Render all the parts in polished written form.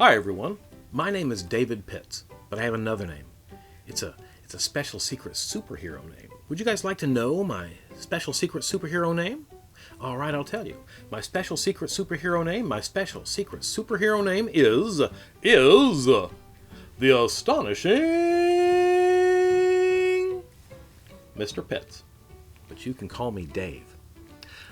Hi everyone, my name is David Pitts, but I have another name. It's a special secret superhero name. Would you guys like to know my special secret superhero name? All right, I'll tell you. My special secret superhero name is the Astonishing Mr. Pitts. But you can call me Dave.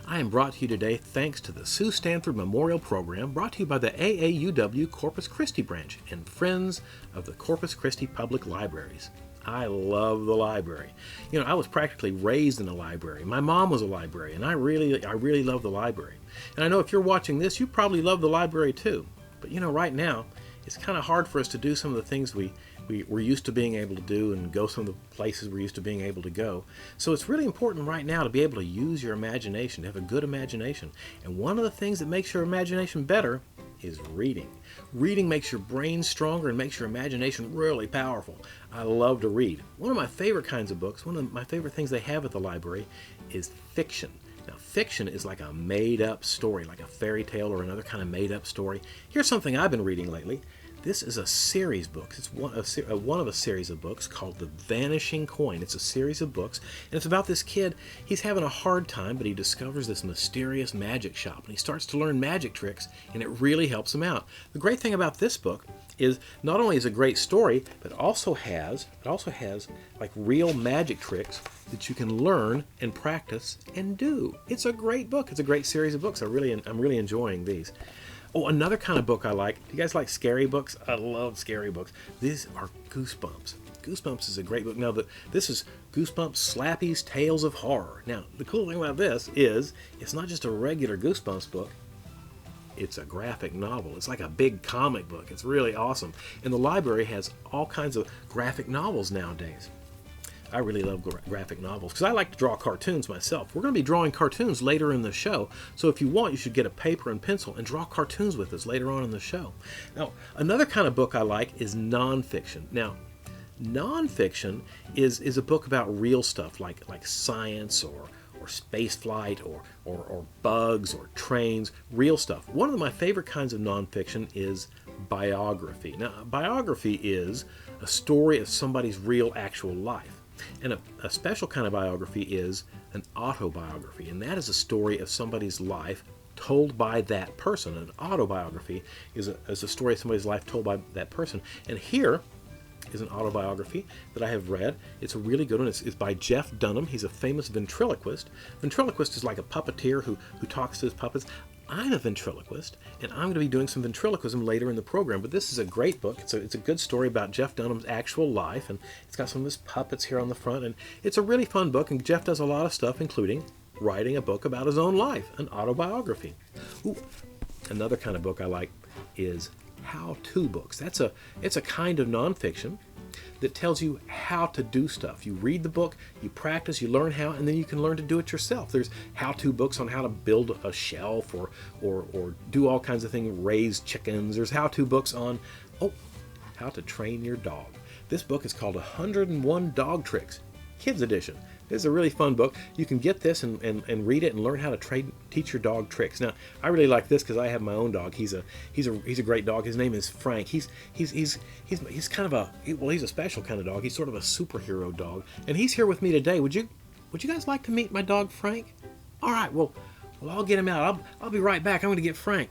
I am brought to you today thanks to the Stanford Memorial Program, brought to you by the AAUW Corpus Christi branch and Friends of the Corpus Christi Public Libraries. I love the library. You know, I was practically raised in a library. My mom was a librarian, and I really love the library. And I know if you're watching this, you probably love the library too. But you know, right now, it's kind of hard for us to do some of the things we're used to being able to do and go some of the places we're used to being able to go. So it's really important right now to be able to use your imagination, to have a good imagination. And one of the things that makes your imagination better is reading. Reading makes your brain stronger and makes your imagination really powerful. I love to read. One of my favorite kinds of books, one of my favorite things they have at the library is fiction. Now, fiction is like a made-up story, like a fairy tale or another kind of made-up story. Here's something I've been reading lately. This is a series book. It's one of a series of books called The Vanishing Coin. It's a series of books, and it's about this kid. He's having a hard time, but he discovers this mysterious magic shop, and he starts to learn magic tricks, and it really helps him out. The great thing about this book is not only is it a great story, but it also has like real magic tricks that you can learn and practice and do. It's a great book. It's a great series of books. I'm really enjoying these. Oh, another kind of book I like. Do you guys like scary books? I love scary books. These are Goosebumps. Goosebumps is a great book. Now, this is Goosebumps Slappy's Tales of Horror. Now, the cool thing about this is it's not just a regular Goosebumps book. It's a graphic novel. It's like a big comic book. It's really awesome. And the library has all kinds of graphic novels nowadays. I really love graphic novels because I like to draw cartoons myself. We're going to be drawing cartoons later in the show, so if you want, you should get a paper and pencil and draw cartoons with us later on in the show. Now, another kind of book I like is nonfiction. Now, nonfiction is a book about real stuff like science or space flight or bugs or trains, real stuff. One of my favorite kinds of nonfiction is biography. Now, biography is a story of somebody's real actual life. And a special kind of biography is an autobiography, and that is a story of somebody's life told by that person. An autobiography is a story of somebody's life told by that person. And here is an autobiography that I have read. It's a really good one. It's by Jeff Dunham. He's a famous ventriloquist. Ventriloquist is like a puppeteer who talks to his puppets. I'm a ventriloquist, and I'm going to be doing some ventriloquism later in the program, but this is a great book. It's a good story about Jeff Dunham's actual life, and it's got some of his puppets here on the front, and it's a really fun book, and Jeff does a lot of stuff, including writing a book about his own life, an autobiography. Ooh, another kind of book I like is how-to books. It's a kind of nonfiction that tells you how to do stuff. You read the book, you practice, you learn how, and then you can learn to do it yourself. There's how-to books on how to build a shelf or do all kinds of things, raise chickens. There's how-to books on, how to train your dog. This book is called 101 Dog Tricks, Kids Edition. This is a really fun book. You can get this and read it and learn how to teach your dog tricks. Now, I really like this because I have my own dog. He's a great dog. His name is Frank. He's kind of he's a special kind of dog. He's sort of a superhero dog, and he's here with me today. Would you guys like to meet my dog Frank? All right. Well, I'll get him out. I'll be right back. I'm going to get Frank.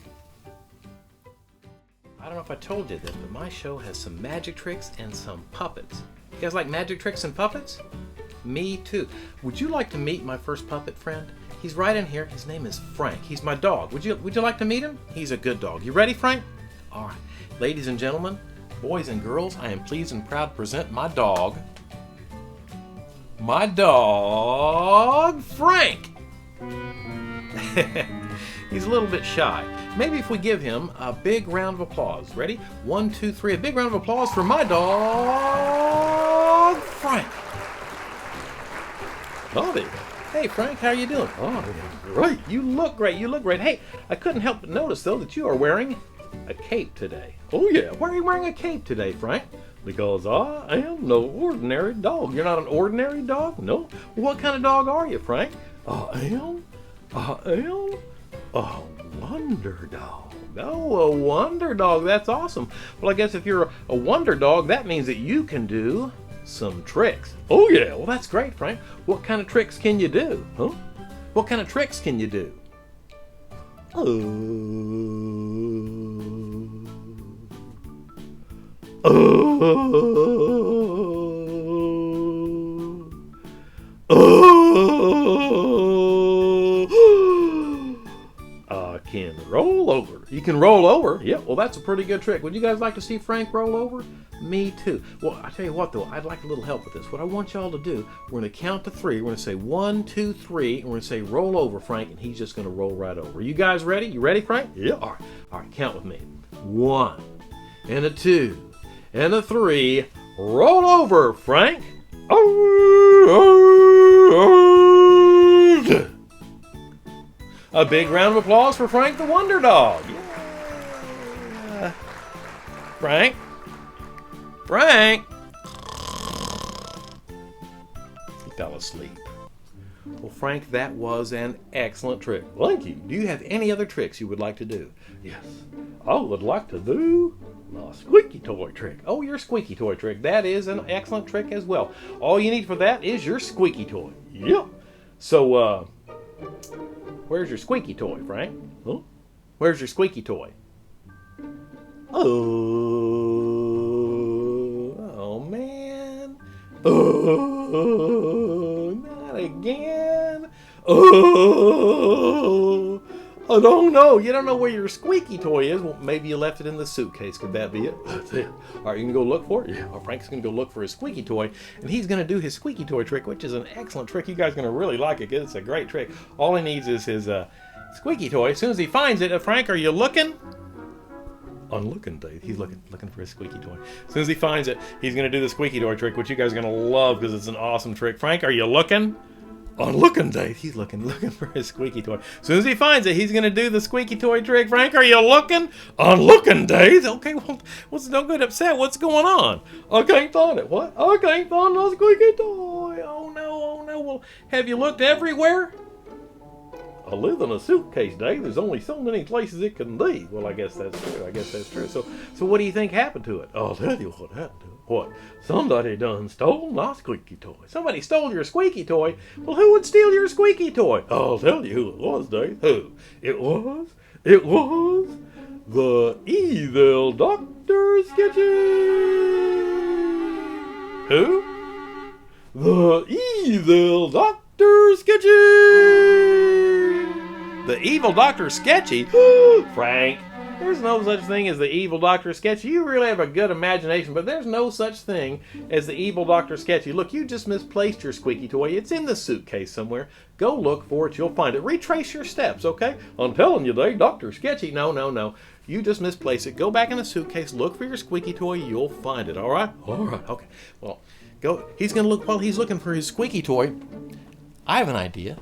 I don't know if I told you this, but my show has some magic tricks and some puppets. You guys like magic tricks and puppets? Me too. Would you like to meet my first puppet friend? He's right in here. His name is Frank. He's my dog. Would you like to meet him? He's a good dog. You ready, Frank? All right. Ladies and gentlemen, boys and girls, I am pleased and proud to present my dog, Frank. He's a little bit shy. Maybe if we give him a big round of applause. Ready? 1, 2, 3. A big round of applause for my dog, Frank. Bobby. Hey, Frank, how are you doing? Oh, great. You look great. Hey, I couldn't help but notice, though, that you are wearing a cape today. Oh, yeah. Why are you wearing a cape today, Frank? Because I am no ordinary dog. You're not an ordinary dog? No. What kind of dog are you, Frank? I am a wonder dog. Oh, a wonder dog. That's awesome. Well, I guess if you're a wonder dog, that means that you can do some tricks. Oh, yeah. Well, that's great, Frank. What kind of tricks can you do? Huh? What kind of tricks can you do? Can roll over. You can roll over. Yep, well, that's a pretty good trick. Would you guys like to see Frank roll over? Me too. Well, I tell you what, though, I'd like a little help with this. What I want y'all to do, we're going to count to 3. We're going to say 1, 2, 3, and we're going to say roll over, Frank, and he's just going to roll right over. You guys ready? You ready, Frank? Yeah. All right, count with me. 1, and a 2, and a 3. Roll over, Frank. A big round of applause for Frank the Wonder Dog. Yeah. Frank? Frank? He fell asleep. Well, Frank, that was an excellent trick. Thank you. Do you have any other tricks you would like to do? Yes. I would like to do a squeaky toy trick. Oh, your squeaky toy trick. That is an excellent trick as well. All you need for that is your squeaky toy. Yep. So, where's your squeaky toy, Frank? Huh? Where's your squeaky toy? Oh man. Oh, not again. Oh, don't know. You don't know where your squeaky toy is. Well, maybe you left it in the suitcase. Could that be it? That's it. All right, you can go look for it. Yeah. Well, Frank's going to go look for his squeaky toy, and he's going to do his squeaky toy trick, which is an excellent trick. You guys are going to really like it because it's a great trick. All he needs is his squeaky toy. As soon as he finds it, Frank, are you looking? I'm looking, Dave. He's looking for his squeaky toy. As soon as he finds it, he's going to do the squeaky toy trick, which you guys are going to love because it's an awesome trick. Frank, are you looking? I'm looking, Dave. He's looking for his squeaky toy. As soon as he finds it, he's going to do the squeaky toy trick. Frank, are you looking? I'm looking, Dave. Okay, well, don't get upset. What's going on? I can't find it. What? I can't find the squeaky toy. Oh, no. Well, have you looked everywhere? I live in a suitcase, Dave. There's only so many places it can be. Well, I guess that's true. So what do you think happened to it? I'll tell you what happened to it. What? Somebody done stole my squeaky toy. Somebody stole your squeaky toy? Well, who would steal your squeaky toy? I'll tell you who it was, Dave. Who? It was the evil Dr. Sketchy. Who? The evil Dr. Sketchy. The evil Dr. Sketchy? Frank, there's no such thing as the evil Dr. Sketchy. You really have a good imagination, but there's no such thing as the evil Dr. Sketchy. Look, you just misplaced your squeaky toy. It's in the suitcase somewhere. Go look for it. You'll find it. Retrace your steps, okay? I'm telling you, Dave, Dr. Sketchy. No. You just misplaced it. Go back in the suitcase. Look for your squeaky toy. You'll find it, all right? All right, okay. Well, go. He's going to look while he's looking for his squeaky toy. I have an idea.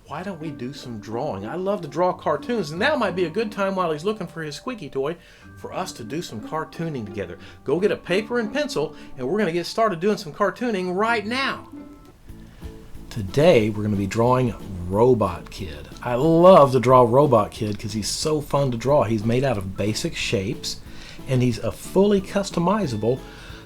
Why don't we do some drawing? I love to draw cartoons, and now might be a good time while he's looking for his squeaky toy for us to do some cartooning together. Go get a paper and pencil, and we're going to get started doing some cartooning right now. Today, we're going to be drawing Robot Kid. I love to draw Robot Kid because he's so fun to draw. He's made out of basic shapes, and he's a fully customizable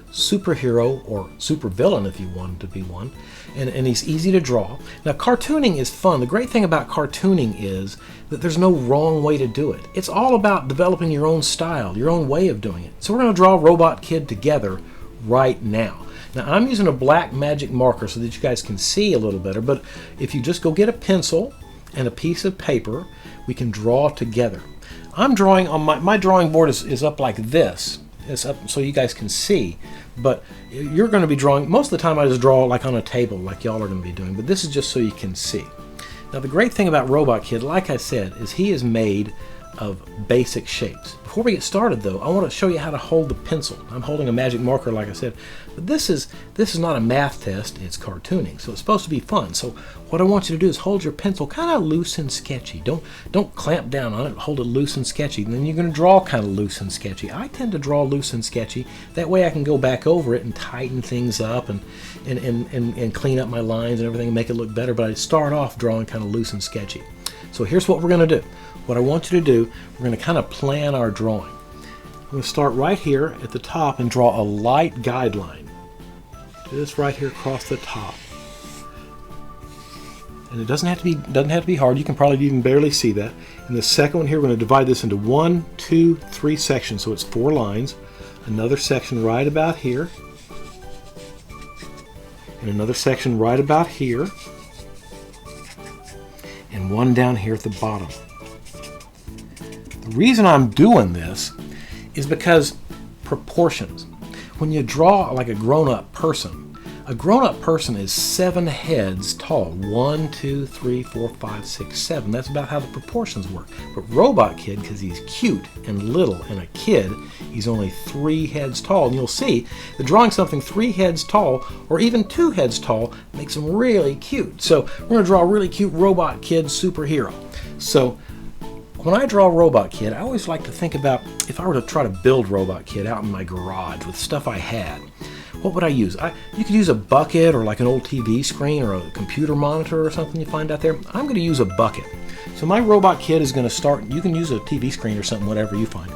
superhero or supervillain if you want him to be one. And he's easy to draw. Now, cartooning is fun. The great thing about cartooning is that there's no wrong way to do it. It's all about developing your own style, your own way of doing it. So we're going to draw Robot Kid together right now. Now, I'm using a black magic marker so that you guys can see a little better, but if you just go get a pencil and a piece of paper, we can draw together. I'm drawing on my drawing board is up like this. It's up so you guys can see, but you're going to be drawing, most of the time I just draw like on a table like y'all are going to be doing, but this is just so you can see. Now the great thing about Robot Kid, like I said, is he is made of basic shapes. Before we get started though, I want to show you how to hold the pencil. I'm holding a magic marker like I said, but this is not a math test, it's cartooning, so it's supposed to be fun. So what I want you to do is hold your pencil kind of loose and sketchy. Don't clamp down on it, hold it loose and sketchy, and then you're going to draw kind of loose and sketchy. I tend to draw loose and sketchy, that way I can go back over it and tighten things up and clean up my lines and everything and make it look better, but I start off drawing kind of loose and sketchy. So here's what we're going to do. What I want you to do, we're going to kind of plan our drawing. I'm going to start right here at the top and draw a light guideline. Do this right here across the top. And it doesn't have to be hard. You can probably even barely see that. And the second one here, we're going to divide this into 1, 2, 3 sections. So it's 4 lines. Another section right about here. And another section right about here. And one down here at the bottom. The reason I'm doing this is because proportions. When you draw like a grown-up person is 7 heads tall. 1, 2, 3, 4, 5, 6, 7. That's about how the proportions work. But Robot Kid, because he's cute and little and a kid, he's only 3 heads tall. And you'll see that drawing something 3 heads tall or even 2 heads tall makes him really cute. So we're going to draw a really cute Robot Kid superhero. So when I draw Robot Kid, I always like to think about if I were to try to build Robot Kid out in my garage with stuff I had. What would I use? You could use a bucket or like an old TV screen or a computer monitor or something you find out there. I'm going to use a bucket. So my Robot Kid is going to start, you can use a TV screen or something, whatever you find.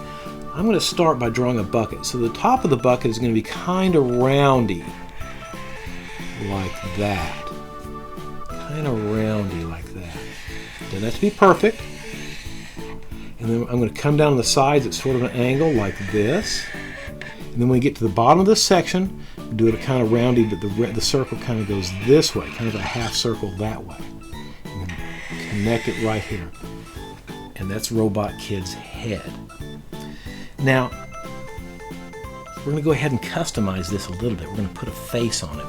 I'm going to start by drawing a bucket. So the top of the bucket is going to be kind of roundy, like that. Kind of roundy like that. Doesn't have to be perfect. And then I'm going to come down the sides at sort of an angle like this. And then when we get to the bottom of this section, we do it kind of roundy, but the circle kind of goes this way, kind of a half circle that way. And then connect it right here. And that's Robot Kid's head. Now, we're going to go ahead and customize this a little bit. We're going to put a face on it.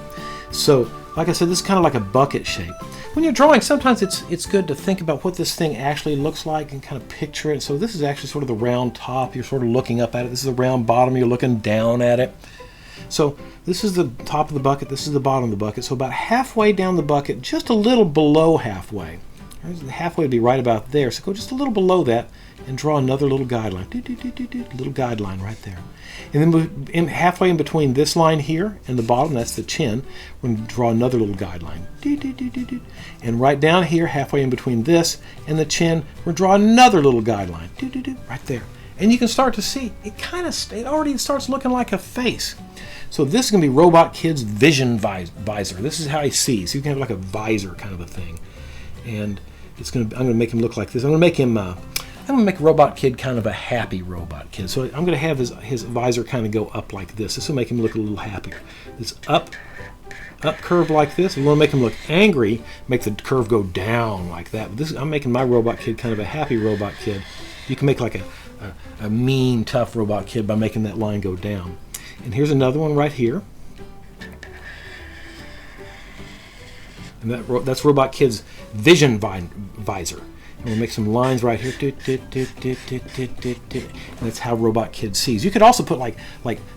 So, like I said, this is kind of like a bucket shape. When you're drawing, sometimes it's good to think about what this thing actually looks like and kind of picture it. So this is actually sort of the round top. You're sort of looking up at it. This is the round bottom. You're looking down at it. So this is the top of the bucket. This is the bottom of the bucket. So about halfway down the bucket, just a little below halfway. Halfway would be right about there. So go just a little below that and draw another little guideline. Little guideline right there. And then halfway in between this line here and the bottom, that's the chin, we're going to draw another little guideline. And right down here, halfway in between this and the chin, we're going to draw another little guideline. Right there. And you can start to see, it already starts looking like a face. So this is going to be Robot Kid's vision visor. This is how he sees. So you can have like a visor kind of a thing. And I'm going to make him look like this. I'm going to make Robot Kid kind of a happy Robot Kid. So I'm going to have his visor kind of go up like this. This will make him look a little happier. This up curve like this. If you want to make him look angry, make the curve go down like that. But I'm making my Robot Kid kind of a happy Robot Kid. You can make like a mean, tough Robot Kid by making that line go down. And here's another one right here. And that's Robot Kid's vision visor. And we'll make some lines right here. And that's how Robot Kid sees. You could also put like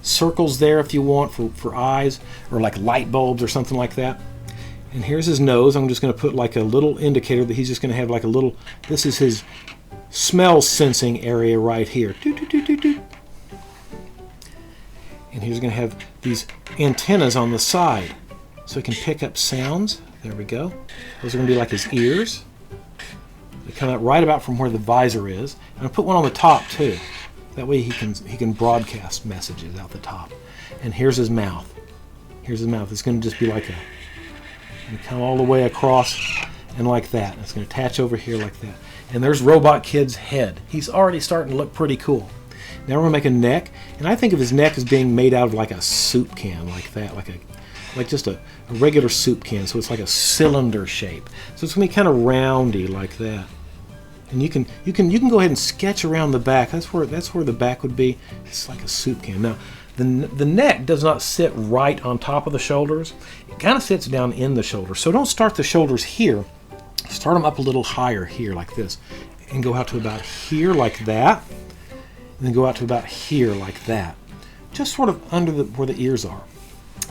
circles there if you want for eyes, or like light bulbs or something like that. And here's his nose. I'm just going to put like a little indicator that he's just going to have like a little, this is his smell sensing area right here. And he's going to have these antennas on the side so he can pick up sounds. There we go. Those are going to be like his ears. They come out right about from where the visor is. And I'll put one on the top too. That way he can broadcast messages out the top. And here's his mouth. Here's his mouth. It's going to just be like come all the way across and like that. It's going to attach over here like that. And there's Robot Kid's head. He's already starting to look pretty cool. Now we're going to make a neck. And I think of his neck as being made out of like a soup can like that. Like just a regular soup can. So it's like a cylinder shape. So it's going to be kind of roundy like that. And you can go ahead and sketch around the back. That's where the back would be. It's like a soup can. Now, the neck does not sit right on top of the shoulders. It kind of sits down in the shoulders. So don't start the shoulders here. Start them up a little higher here like this. And go out to about here like that. And then go out to about here like that. Just sort of under where the ears are.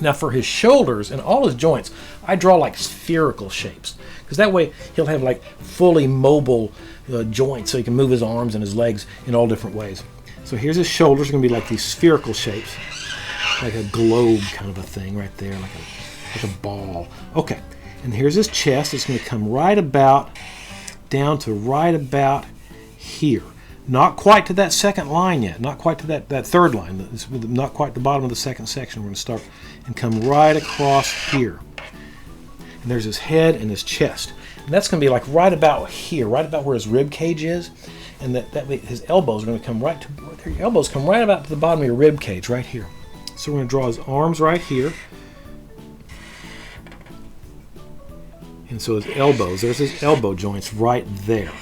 Now for his shoulders and all his joints, I draw like spherical shapes. Because that way he'll have like fully mobile joints, so he can move his arms and his legs in all different ways. So here's his shoulders. Are going to be like these spherical shapes. Like a globe kind of a thing right there. Like a ball. Okay. And here's his chest. It's going to come right about down to right about here. Not quite to that second line yet, not quite to that third line, not quite the bottom of the second section. We're going to start and come right across here. And there's his head and his chest. And that's going to be like right about here, right about where his rib cage is. And that way his elbows are going to come right to, your elbows come right about to the bottom of your rib cage, right here. So we're going to draw his arms right here. And so his elbows, there's his elbow joints right there.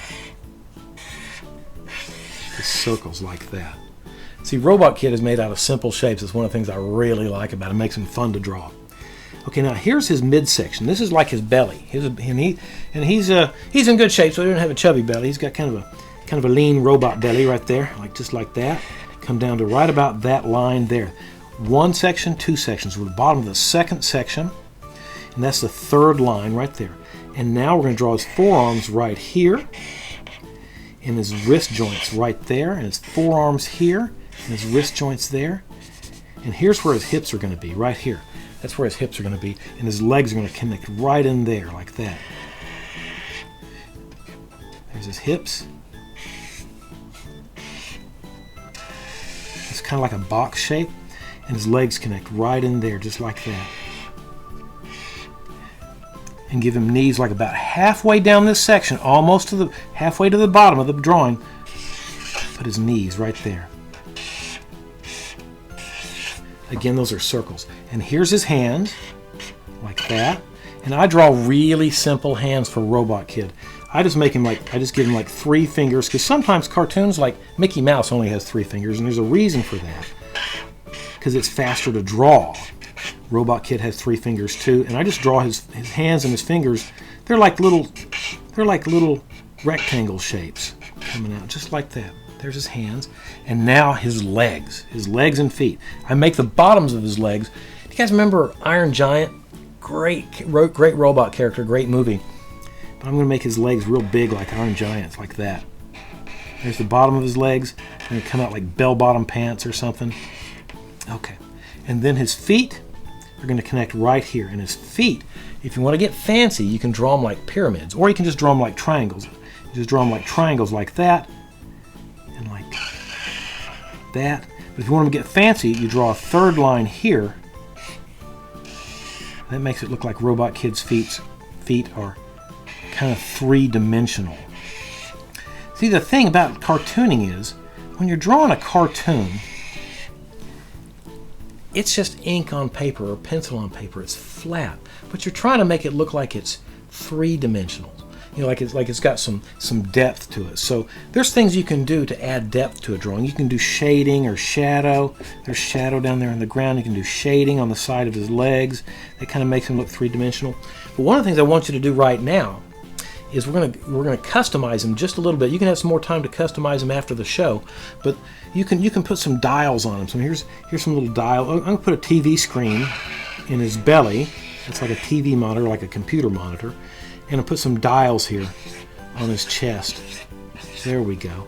The circles like that. See, Robot Kid is made out of simple shapes. It's one of the things I really like about it. It makes him fun to draw. Okay, now here's his midsection. This is like his belly. He's in good shape, so he doesn't have a chubby belly. He's got kind of a lean robot belly right there, just like that. Come down to right about that line there. One section, two sections. We're at the bottom of the second section, and that's the third line right there. And now we're going to draw his forearms right here, and his wrist joints right there, and his forearms here, and his wrist joints there. And here's where his hips are going to be, right here. That's where his hips are going to be, and his legs are going to connect right in there, like that. There's his hips. It's kind of like a box shape, and his legs connect right in there, just like that. And give him knees like about halfway down this section, almost to the halfway to the bottom of the drawing. Put his knees right there. Again, those are circles. And here's his hands, like that. And I draw really simple hands for Robot Kid. I just give him like 3 fingers, because sometimes cartoons like Mickey Mouse only has 3 fingers, and there's a reason for that. Because it's faster to draw. Robot Kid has 3 fingers too, and I just draw his hands and his fingers. They're like little rectangle shapes coming out, just like that. There's his hands, and now his legs and feet. I make the bottoms of his legs. Do you guys remember Iron Giant? Great robot character, great movie. But I'm going to make his legs real big like Iron Giant's, like that. There's the bottom of his legs. They're going to come out like bell-bottom pants or something. Okay, and then his feet are going to connect right here. And his feet, if you want to get fancy, you can draw them like pyramids, or you can just draw them like triangles. You just draw them like triangles like that, and like that. But if you want to get fancy, you draw a third line here. That makes it look like Robot Kid's feet are kind of 3-dimensional. See, the thing about cartooning is, when you're drawing a cartoon, it's just ink on paper or pencil on paper. It's flat, but you're trying to make it look like it's 3-dimensional. You know, like it's got some depth to it. So there's things you can do to add depth to a drawing. You can do shading or shadow. There's shadow down there on the ground. You can do shading on the side of his legs. That kind of makes him look 3-dimensional. But one of the things I want you to do right now is we're gonna customize him just a little bit. You can have some more time to customize him after the show, but you can put some dials on him. So here's some little dial. I'm gonna put a TV screen in his belly. It's like a TV monitor, like a computer monitor. And I'll put some dials here on his chest. There we go.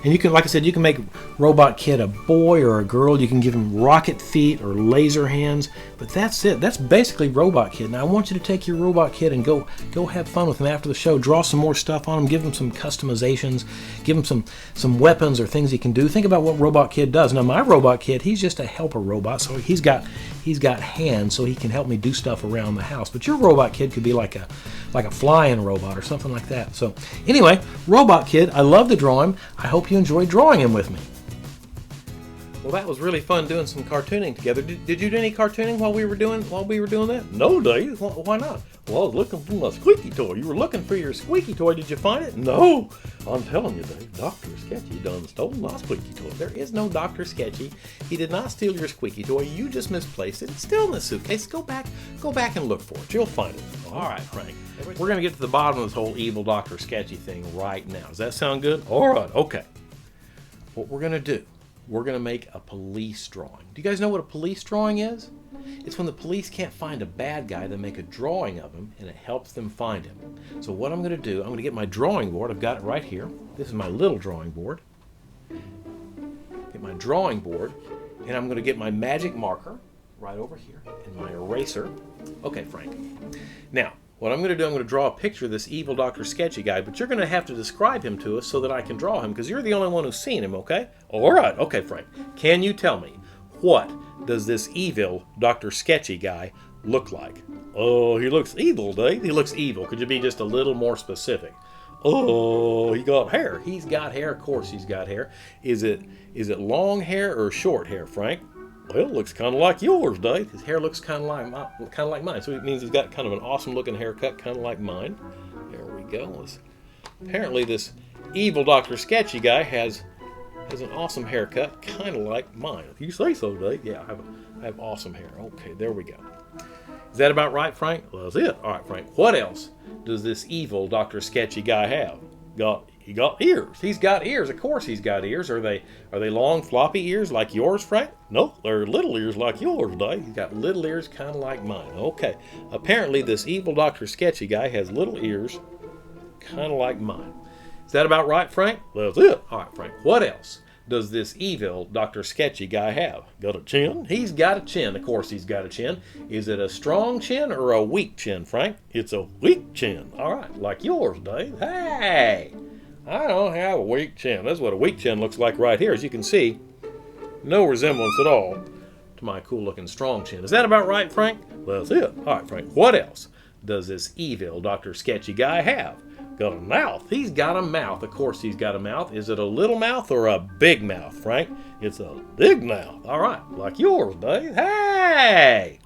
And you can, like I said, you can make Robot Kid a boy or a girl. You can give him rocket feet or laser hands. But that's it. That's basically Robot Kid. Now I want you to take your Robot Kid and go have fun with him after the show. Draw some more stuff on him. Give him some customizations. Give him some weapons or things he can do. Think about what Robot Kid does. Now my Robot Kid, he's just a helper robot. So he's got hands, so he can help me do stuff around the house. But your Robot Kid could be like a flying robot or something like that. So anyway, Robot Kid, I love to draw him. I hope you enjoyed drawing him with me. Well, that was really fun doing some cartooning together. Did you do any cartooning while we were doing that? No, Dave. Why not? Well, I was looking for my squeaky toy. You were looking for your squeaky toy. Did you find it? No. I'm telling you, Dave, Dr. Sketchy done stole my squeaky toy. There is no Dr. Sketchy. He did not steal your squeaky toy. You just misplaced it. It's still in the suitcase. Go back and look for it. You'll find it. All right, Frank. We're going to get to the bottom of this whole evil Dr. Sketchy thing right now. Does that sound good? All right. Okay. What we're going to do, we're going to make a police drawing. Do you guys know what a police drawing is? It's when the police can't find a bad guy, they make a drawing of him, and it helps them find him. So what I'm going to do, I'm going to get my drawing board. I've got it right here. This is my little drawing board. Get my drawing board, and I'm going to get my magic marker right over here, and my eraser. Okay, Frank. Now, What I'm going to do, I'm going to draw a picture of this evil Dr. Sketchy guy, but you're going to have to describe him to us so that I can draw him, because you're the only one who's seen him, okay? All right, okay, Frank. Can you tell me, what does this evil Dr. Sketchy guy look like? Oh, he looks evil, Dave. He looks evil. Could you be just a little more specific? Oh, he got hair. He's got hair. Of course he's got hair. Is it long hair or short hair, Frank? Well, it looks kind of like yours, Dave. His hair looks kind of like mine. So it means he's got kind of an awesome looking haircut, kind of like mine. There we go. Apparently this evil Dr. Sketchy guy has an awesome haircut, kind of like mine. If you say so, Dave. Yeah, I have awesome hair. Okay, there we go. Is that about right, Frank? Well, that's it. All right, Frank. What else does this evil Dr. Sketchy guy have? He got ears. He's got ears. Of course he's got ears. Are they long, floppy ears like yours, Frank? No, they're little ears like yours, Dave. He's got little ears kind of like mine. Okay. Apparently this evil Dr. Sketchy guy has little ears kind of like mine. Is that about right, Frank? Well, that's it. All right, Frank. What else does this evil Dr. Sketchy guy have? Got a chin? He's got a chin. Of course he's got a chin. Is it a strong chin or a weak chin, Frank? It's a weak chin. All right, like yours, Dave. Hey, I don't have a weak chin. That's what a weak chin looks like right here. As you can see, no resemblance at all to my cool-looking strong chin. Is that about right, Frank? Well, that's it. All right, Frank. What else does this evil Dr. Sketchy guy have? Got a mouth. He's got a mouth. Of course he's got a mouth. Is it a little mouth or a big mouth, Frank? It's a big mouth. All right, like yours, Dave. Hey!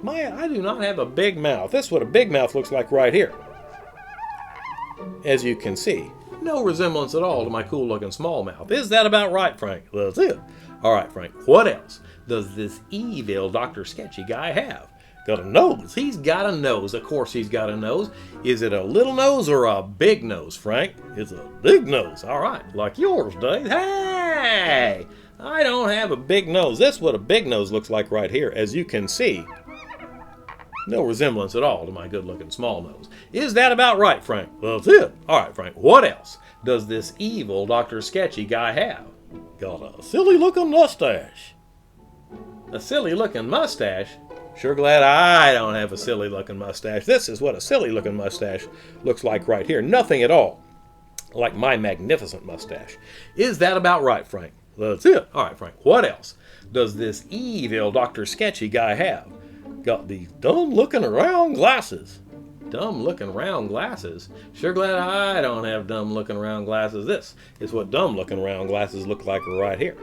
I do not have a big mouth. This is what a big mouth looks like right here. As you can see, no resemblance at all to my cool-looking small mouth. Is that about right, Frank? Well, that's it. All right, Frank. What else does this evil Dr. Sketchy guy have? Got a nose. He's got a nose. Of course he's got a nose. Is it a little nose or a big nose, Frank? It's a big nose. All right, like yours, Dave. Hey! I don't have a big nose. That's what a big nose looks like right here. As you can see, no resemblance at all to my good-looking small nose. Is that about right, Frank? Well, that's it. All right, Frank. What else does this evil Dr. Sketchy guy have? Got a silly-looking mustache. A silly-looking mustache? Sure glad I don't have a silly-looking mustache. This is what a silly-looking mustache looks like right here. Nothing at all like my magnificent mustache. Is that about right, Frank? Well, that's it. All right, Frank. What else does this evil Dr. Sketchy guy have? Got these dumb-looking round glasses. Dumb-looking round glasses? Sure glad I don't have dumb-looking round glasses. This is what dumb-looking round glasses look like right here.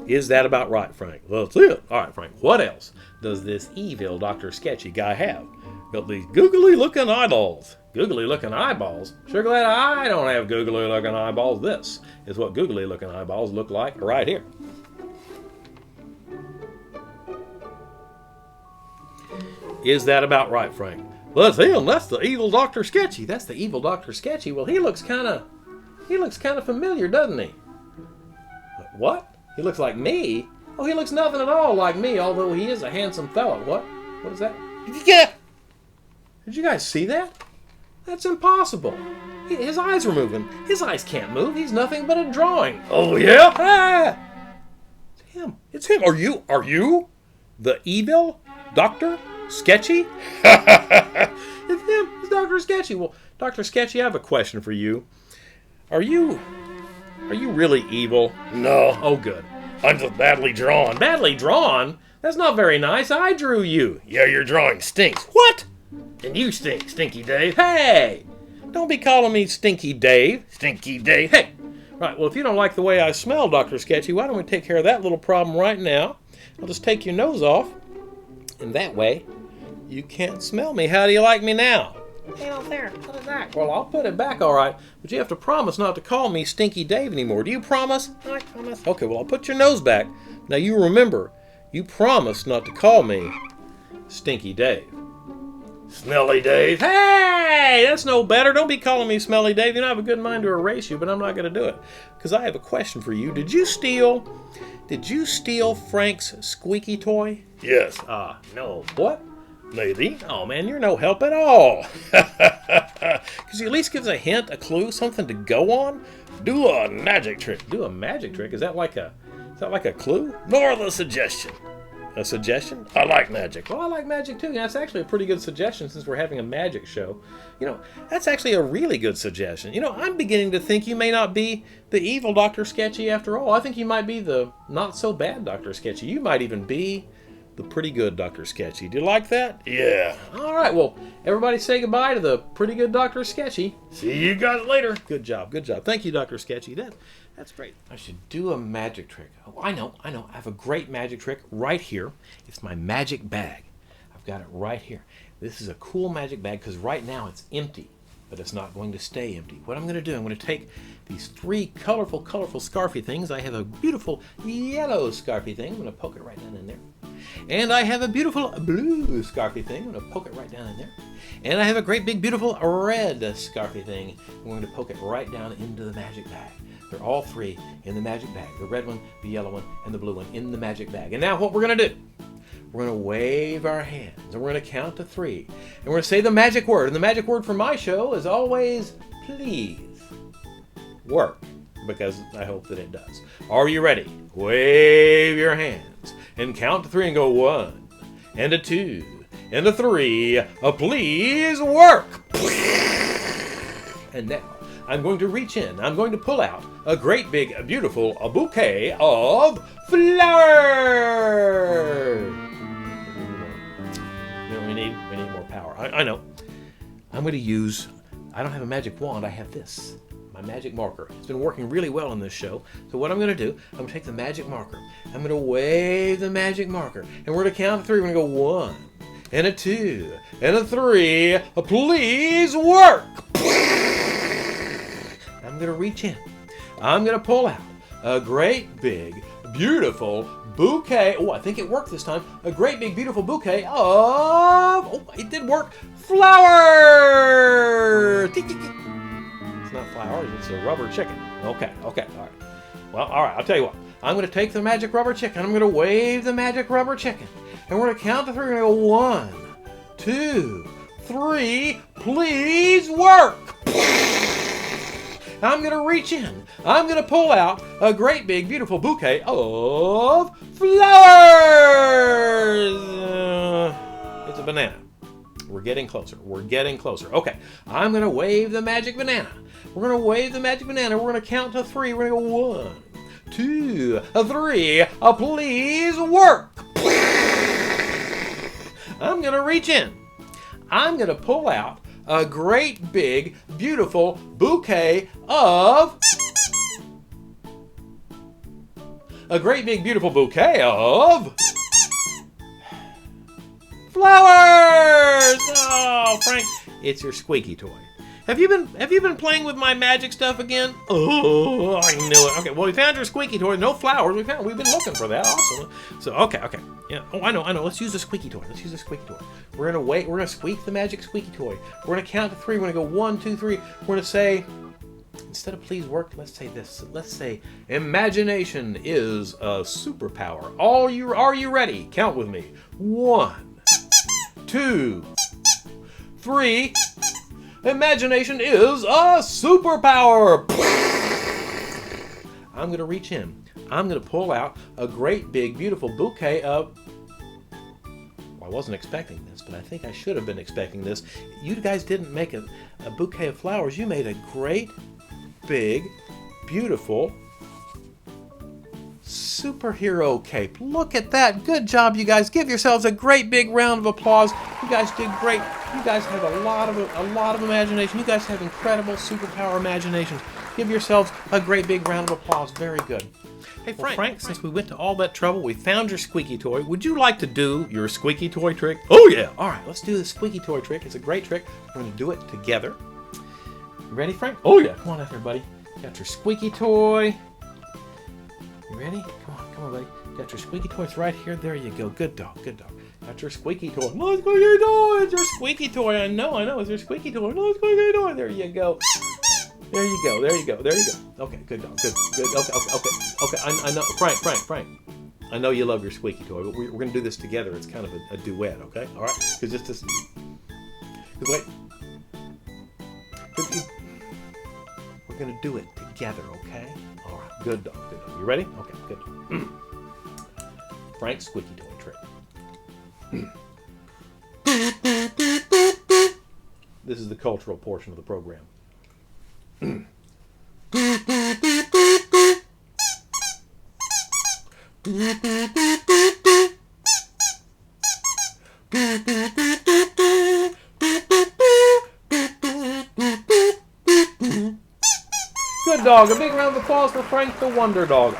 Is that about right, Frank? Well, that's it. All right, Frank. What else does this evil Dr. Sketchy guy have? Got these googly-looking eyeballs. Googly-looking eyeballs? Sure glad I don't have googly-looking eyeballs. This is what googly-looking eyeballs look like right here. Is that about right, Frank? Well, that's him. That's the evil Dr. Sketchy. That's the evil Dr. Sketchy. Well, he looks kind of familiar, doesn't he? What? He looks like me? Oh, he looks nothing at all like me, although he is a handsome fellow. What? What is that? Did you guys see that? That's impossible. His eyes are moving. His eyes can't move. He's nothing but a drawing. Oh, yeah? Ah! It's him. It's him. Are you the evil Dr. Sketchy? It's him. It's Dr. Sketchy. Well, Dr. Sketchy, I have a question for you. Are you really evil? No. Oh, good. I'm just badly drawn. Badly drawn? That's not very nice. I drew you. Yeah, your drawing stinks. What? And you stink, Stinky Dave. Hey! Don't be calling me Stinky Dave. Stinky Dave. Hey! Right, well, if you don't like the way I smell, Dr. Sketchy, why don't we take care of that little problem right now? I'll just take your nose off, and that way, you can't smell me. How do you like me now? Hey, out there. Put it back. Well, I'll put it back, all right. But you have to promise not to call me Stinky Dave anymore. Do you promise? I promise. Okay, well, I'll put your nose back. Now, you remember, you promised not to call me Stinky Dave. Smelly Dave. Hey, that's no better. Don't be calling me Smelly Dave. You know, I have a good mind to erase you, but I'm not going to do it. Because I have a question for you. Did you steal Frank's squeaky toy? Yes. No. What? Maybe. Oh, man, you're no help at all. Because you at least give us a hint, a clue, something to go on. Do a magic trick. Do a magic trick? Is that like a clue? Nor the suggestion. A suggestion? I like magic. Well, I like magic too. That's actually a pretty good suggestion since we're having a magic show. That's actually a really good suggestion. I'm beginning to think you may not be the evil Dr. Sketchy after all. I think you might be the not so bad Dr. Sketchy. You might even be the pretty good Dr. Sketchy. Do you like that? Yeah. All right. Well, everybody say goodbye to the pretty good Dr. Sketchy. See you guys later. Good job. Good job. Thank you, Dr. Sketchy. That's great. I should do a magic trick. Oh, I know. I have a great magic trick right here. It's my magic bag. I've got it right here. This is a cool magic bag because right now it's empty, but it's not going to stay empty. What I'm going to do, I'm going to take these 3 colorful scarfy things. I have a beautiful yellow scarfy thing. I'm going to poke it right down in there. And I have a beautiful blue scarfy thing. I'm going to poke it right down in there. And I have a great big beautiful red scarfy thing. I'm going to poke it right down into the magic bag. They're all 3 in the magic bag. The red one, the yellow one, and the blue one in the magic bag. And now what we're going to do, we're going to wave our hands. And we're going to count to 3. And we're going to say the magic word. And the magic word for my show is always please work. Because I hope that it does. Are you ready? Wave your hands. And count to 3 and go 1. And a 2. And a 3. Please work. And now, I'm going to reach in. I'm going to pull out a great big beautiful bouquet of flowers. We need more power. I know. I'm going to use, I don't have a magic wand, I have this. My magic marker. It's been working really well in this show. So what I'm going to do, I'm going to take the magic marker. I'm going to wave the magic marker. And we're going to count to 3. We're going to go 1. And a 2. And a 3. Please work. I'm going to reach in. I'm going to pull out a great big beautiful bouquet. Oh, I think it worked this time. A great big beautiful bouquet of, oh, it did work, flowers. It's not flowers, it's a rubber chicken. Okay, all right. Well, all right, I'll tell you what. I'm going to take the magic rubber chicken. I'm going to wave the magic rubber chicken. And we're going to count to 3. We're going to go 1, 2, 3. Please work. I'm going to reach in. I'm going to pull out a great big beautiful bouquet of flowers. It's a banana. We're getting closer. Okay, I'm going to wave the magic banana. We're going to wave the magic banana. We're going to count to 3. We're going to go 1, 2, 3. Please work. I'm going to reach in. I'm going to pull out a great big beautiful bouquet of flowers. Oh, Frank, it's your squeaky toy. Have you been playing with my magic stuff again? Oh, I knew it. Okay, well, we found your squeaky toy. No flowers. We've been looking for that. Awesome. So, okay. Yeah. Oh, I know. Let's use the squeaky toy. We're gonna squeak the magic squeaky toy. We're gonna count to 3. We're gonna go 1, 2, 3. We're gonna say, instead of please work, let's say this. Let's say imagination is a superpower. Are you ready? Count with me. 1, 2, 3. Imagination is a superpower. I'm going to reach in. I'm going to pull out a great big beautiful bouquet of, well, I wasn't expecting this, but I think I should have been expecting this. You guys didn't make a bouquet of flowers. You made a great big beautiful superhero cape. Look at that. Good job, you guys. Give yourselves a great big round of applause. You guys did great. You guys have a lot of imagination. You guys have incredible superpower imaginations. Give yourselves a great big round of applause. Very good. Hey, Frank, since we went to all that trouble, we found your squeaky toy. Would you like to do your squeaky toy trick? Oh, yeah. All right, let's do the squeaky toy trick. It's a great trick. We're going to do it together. You ready, Frank? Oh, yeah. Come on out there, buddy. Got your squeaky toy. You ready? Come on, buddy. Got your squeaky toy. It's right here. There you go. Good dog. Got your squeaky toy. No, squeaky toy. It's your squeaky toy. I know. It's your squeaky toy. No, squeaky toy. There you go. There you go. Okay, good dog. Good. Okay. I know. Frank. I know you love your squeaky toy, but we're going to do this together. It's kind of a duet, okay? All right? Because wait. We're going to do it together, okay? All right. Good dog. You ready? Okay, good. Frank's squeaky toy trick. This is the cultural portion of the program. Good dog. A big round of applause for Frank the Wonder Dog.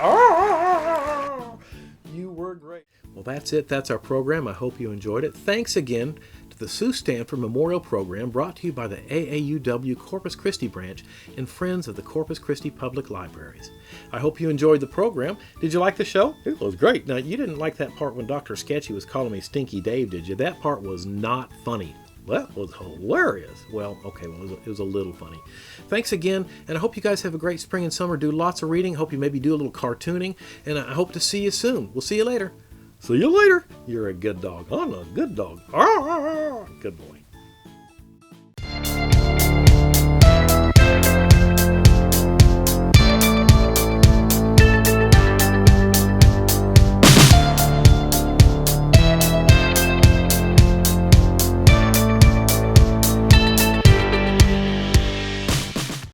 You were great. Well, that's it. That's our program. I hope you enjoyed it. Thanks again to the Sue Stanford Memorial Program, brought to you by the AAUW Corpus Christi branch and Friends of the Corpus Christi Public Libraries. I hope you enjoyed the program. Did you like the show? It was great. Now, you didn't like that part when Dr. Sketchy was calling me Stinky Dave, did you? That part was not funny. That was hilarious. Well, okay, it was a little funny. Thanks again, and I hope you guys have a great spring and summer. Do lots of reading. Hope you maybe do a little cartooning, and I hope to see you soon. We'll see you later. See you later. You're a good dog. I'm a good dog. Good boy.